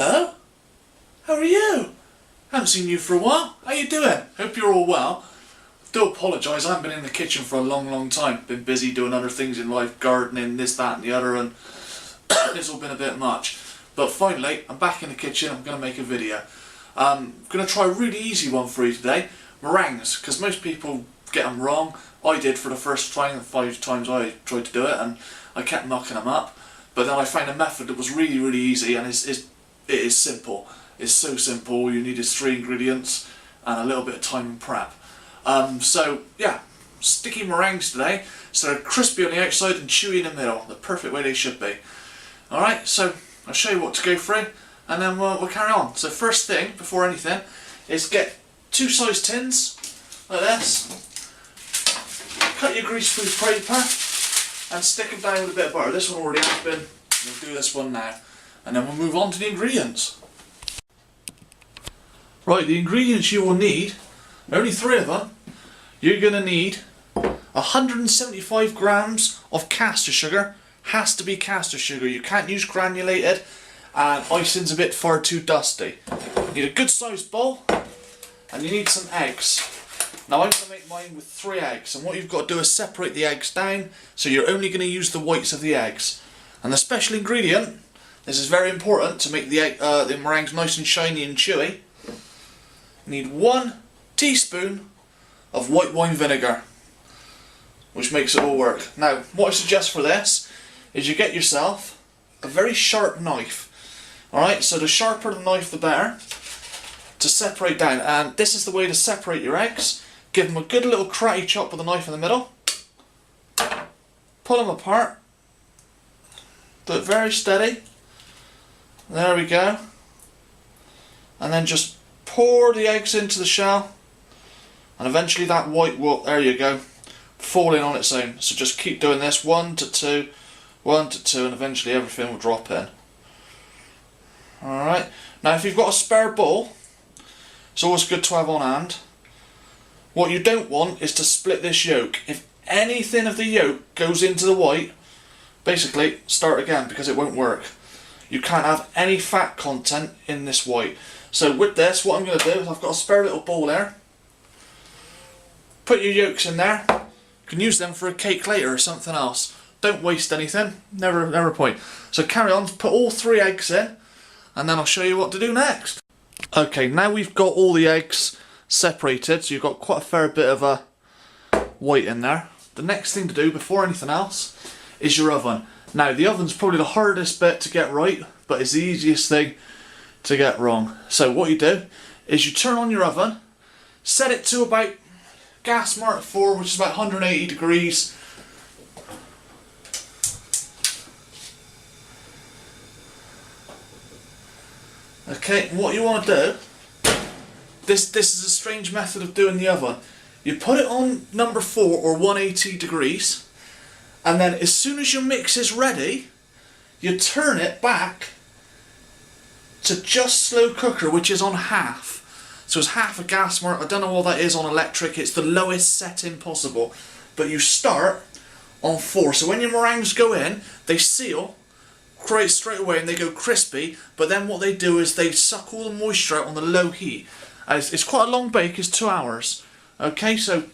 Hello, how are you? Haven't seen you for a while. How you doing? Hope you're all well. Do apologise, I haven't been in the kitchen for a long time. Been busy doing other things in life, gardening, this, that and the other, and it's all been a bit much. But finally, I'm back in the kitchen, I'm going to make a video. I'm going to try a really easy one for you today. Meringues, because most people get them wrong. I did for the first time, the 5 times I tried to do it, and I kept knocking them up. But then I found a method that was really easy, and it is simple. It's so simple. All you need is 3 ingredients and a little bit of time and prep. So yeah, sticky meringues today. So they're crispy on the outside and chewy in the middle, the perfect way they should be. Alright, so I'll show you what to go through and then we'll carry on. So first thing, before anything, is get 2 size tins like this. Cut your grease-proof paper and stick them down with a bit of butter. This one already has been. We'll do this one now. And then we'll move on to the ingredients. Right, the ingredients you will need, only 3 of them. You're going to need 175 grams of caster sugar. Has to be caster sugar. You can't use granulated, and icing's a bit far too dusty. You need a good sized bowl, and you need some eggs. Now I'm going to make mine with 3 eggs, and what you've got to do is separate the eggs down, so you're only going to use the whites of the eggs. And the special ingredient, this is very important to make the meringues nice and shiny and chewy. You need 1 teaspoon of white wine vinegar, which makes it all work. Now, what I suggest for this is you get yourself a very sharp knife. Alright, so the sharper the knife the better to separate down, and this is the way to separate your eggs. Give them a good little karate chop with a knife in the middle, pull them apart, do it very steady, there we go, and then just pour the eggs into the shell, and eventually that white will, there you go, fall in on its own. So just keep doing this, 1 to 2, 1 to 2, and eventually everything will drop in. Alright, now if you've got a spare bowl, it's always good to have on hand. What you don't want is to split this yolk. If anything of the yolk goes into the white, basically start again, because it won't work. You can't have any fat content in this white. So with this, what I'm going to do is I've got a spare little bowl there. Put your yolks in there. You can use them for a cake later or something else. Don't waste anything. Never a point. So carry on, put all 3 eggs in, and then I'll show you what to do next. Okay, now we've got all the eggs separated, so you've got quite a fair bit of white in there. The next thing to do before anything else is your oven. Now the oven's probably the hardest bit to get right, but it's the easiest thing to get wrong. So what you do is you turn on your oven, set it to about gas mark 4, which is about 180 degrees. Okay, what you want to do, this is a strange method of doing the oven. You put it on number 4 or 180 degrees, and then as soon as your mix is ready, you turn it back to just slow cooker, which is on half. So it's half a gas mark. I don't know what that is on electric. It's the lowest setting possible. But you start on 4. So when your meringues go in, they seal quite straight away and they go crispy. But then what they do is they suck all the moisture out on the low heat. It's quite a long bake. It's 2 hours. Okay, so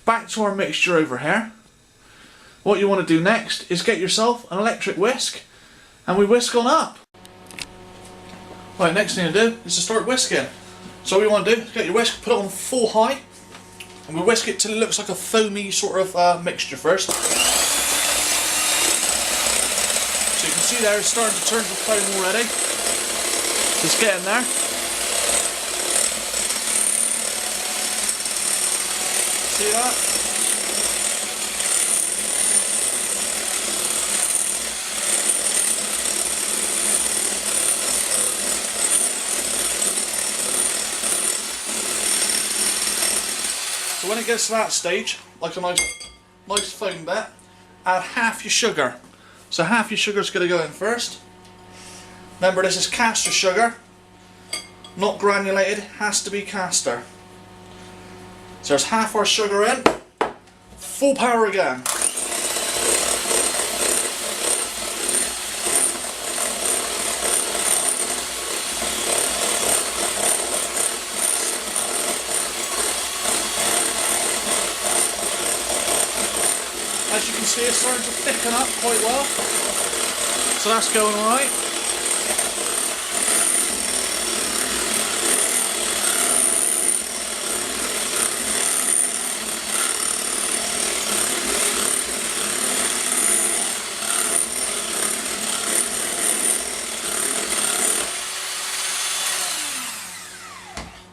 back to our mixture over here. What you want to do next is get yourself an electric whisk, and we whisk on up. Right, next thing to do is to start whisking. So what you want to do is get your whisk, put it on full high, and we whisk it till it looks like a foamy sort of mixture first. So you can see there it's starting to turn to foam already. So it's getting there. See that? So when it gets to that stage, like a nice foam bit, add half your sugar. So half your sugar is going to go in first. Remember, this is caster sugar, not granulated, has to be caster. So there's half our sugar in, full power again. As you can see, it's starting to thicken up quite well. So that's going alright.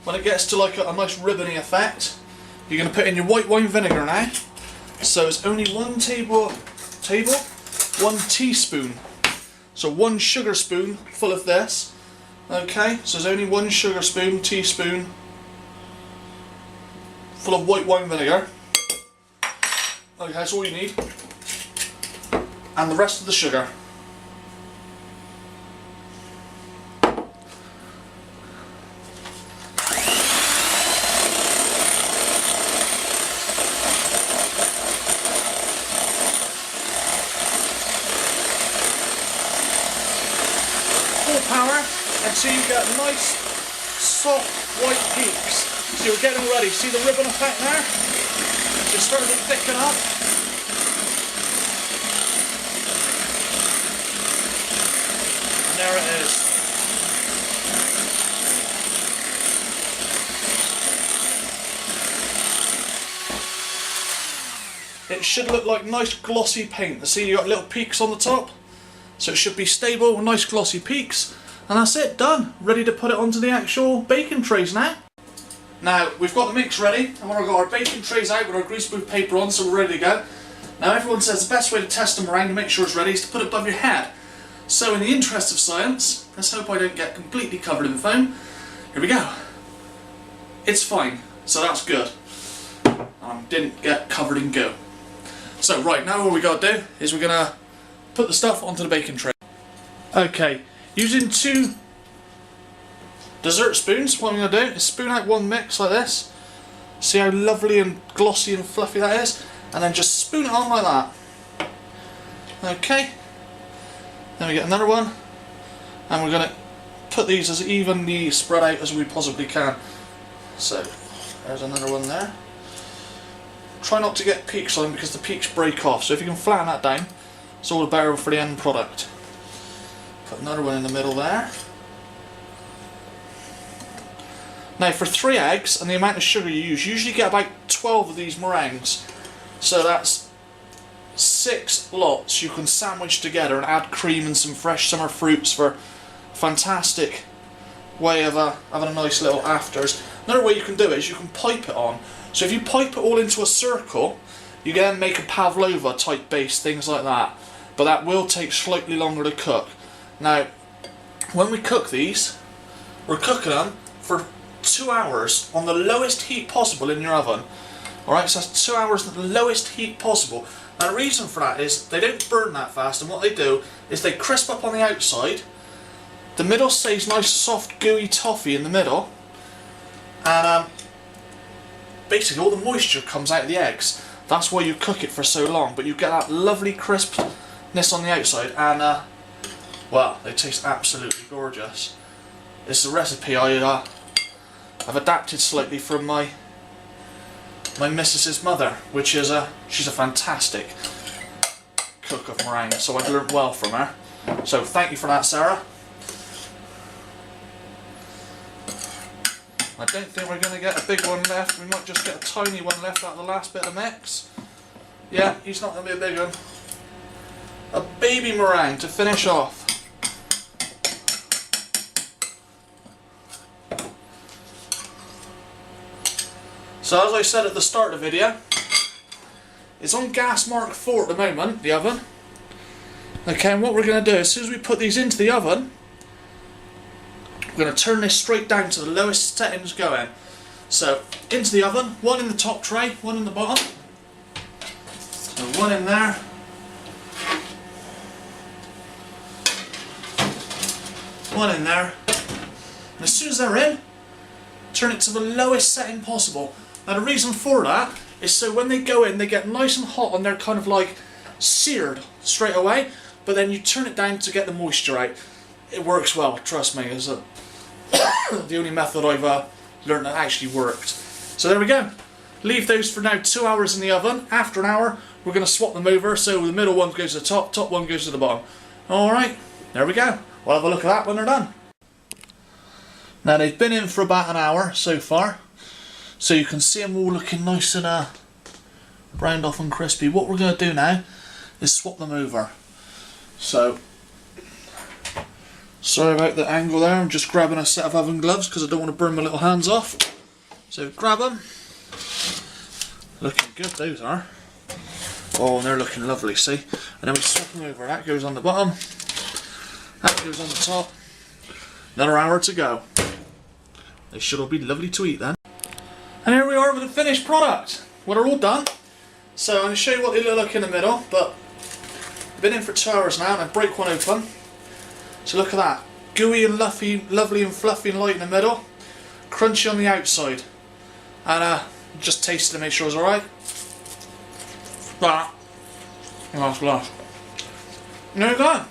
When it gets to like a nice ribbony effect, you're going to put in your white wine vinegar now. So it's only one teaspoon. So 1 sugar spoon full of this. Okay, so there's only 1 teaspoon full of white wine vinegar. Okay, that's all you need. And the rest of the sugar. Power until you get nice soft white peaks. So you're getting ready. See the ribbon effect there? It's starting to thicken up. And there it is. It should look like nice glossy paint. See, you got little peaks on the top. So it should be stable, nice glossy peaks, and that's it, done. Ready to put it onto the actual baking trays now. Now, we've got the mix ready, and we've got our baking trays out with our greaseproof paper on, so we're ready to go. Now everyone says the best way to test a meringue to make sure it's ready is to put it above your head. So in the interest of science, let's hope I don't get completely covered in foam. Here we go. It's fine, so that's good. Didn't get covered in goo. So right, now what we got to do is we're going to put the stuff onto the baking tray. Okay, using 2 dessert spoons, what I'm going to do is spoon out one mix like this. See how lovely and glossy and fluffy that is? And then just spoon it on like that. Okay, then we get another one, and we're going to put these as evenly spread out as we possibly can. So, there's another one there. Try not to get peaks on because the peaks break off, so if you can flatten that down, it's all the better for the end product. Put another one in the middle there. Now for 3 eggs and the amount of sugar you use, you usually get about 12 of these meringues. So that's 6 lots you can sandwich together and add cream and some fresh summer fruits for a fantastic way of having a nice little afters. Another way you can do it is you can pipe it on. So if you pipe it all into a circle, you can then make a pavlova type base, things like that. But that will take slightly longer to cook. Now, when we cook these, we're cooking them for 2 hours on the lowest heat possible in your oven. Alright, so that's 2 hours at the lowest heat possible. Now the reason for that is they don't burn that fast, and what they do is they crisp up on the outside, the middle stays nice soft gooey toffee in the middle, and basically all the moisture comes out of the eggs. That's why you cook it for so long, but you get that lovely crispness on the outside, and well, they taste absolutely gorgeous. It's a recipe I've adapted slightly from my missus's mother, which is she's a fantastic cook of meringue, so I've learnt well from her. So thank you for that, Sarah. I don't think we're going to get a big one left. We might just get a tiny one left out of the last bit of mix. Yeah, he's not going to be a big one. A baby meringue to finish off. So as I said at the start of the video, it's on gas mark 4 at the moment, the oven. Okay, and what we're going to do, as soon as we put these into the oven, we're going to turn this straight down to the lowest settings going. So, into the oven, one in the top tray, one in the bottom. So one in there. One in there. And as soon as they're in, turn it to the lowest setting possible. Now the reason for that is so when they go in, they get nice and hot and they're kind of like seared straight away, but then you turn it down to get the moisture out. It works well, trust me. It's the only method I've learned that actually worked. So there we go. Leave those for now 2 hours in the oven. After an hour, we're going to swap them over, so the middle one goes to the top, top one goes to the bottom. Alright, there we go. We'll have a look at that when they're done. Now they've been in for about an hour so far, so you can see them all looking nice and browned off and crispy. What we're going to do now is swap them over. So, sorry about the angle there, I'm just grabbing a set of oven gloves because I don't want to burn my little hands off. So grab them. Looking good, those are. Oh, and they're looking lovely, see? And then we swap them over. That goes on the bottom, that goes on the top. Another hour to go. They should all be lovely to eat then. And here we are with the finished product. Well, they're all done. So I'm going to show you what they look like in the middle, but I've been in for 2 hours now and I break one open. So look at that. Gooey and lovely and fluffy and light in the middle. Crunchy on the outside. And just taste it to make sure it's alright. That. Last glass. There you go.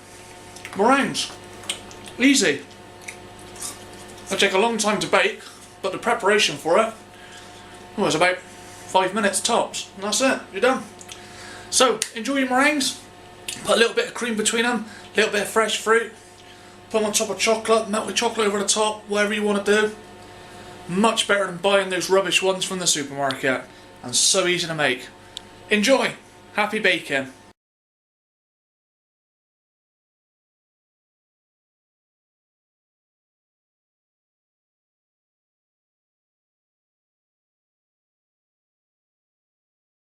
Meringues. Easy. It'll take a long time to bake, but the preparation for it was about 5 minutes tops. And that's it. You're done. So, enjoy your meringues. Put a little bit of cream between them, a little bit of fresh fruit. Put them on top of chocolate, melted chocolate over the top, whatever you want to do. Much better than buying those rubbish ones from the supermarket. And so easy to make. Enjoy! Happy baking!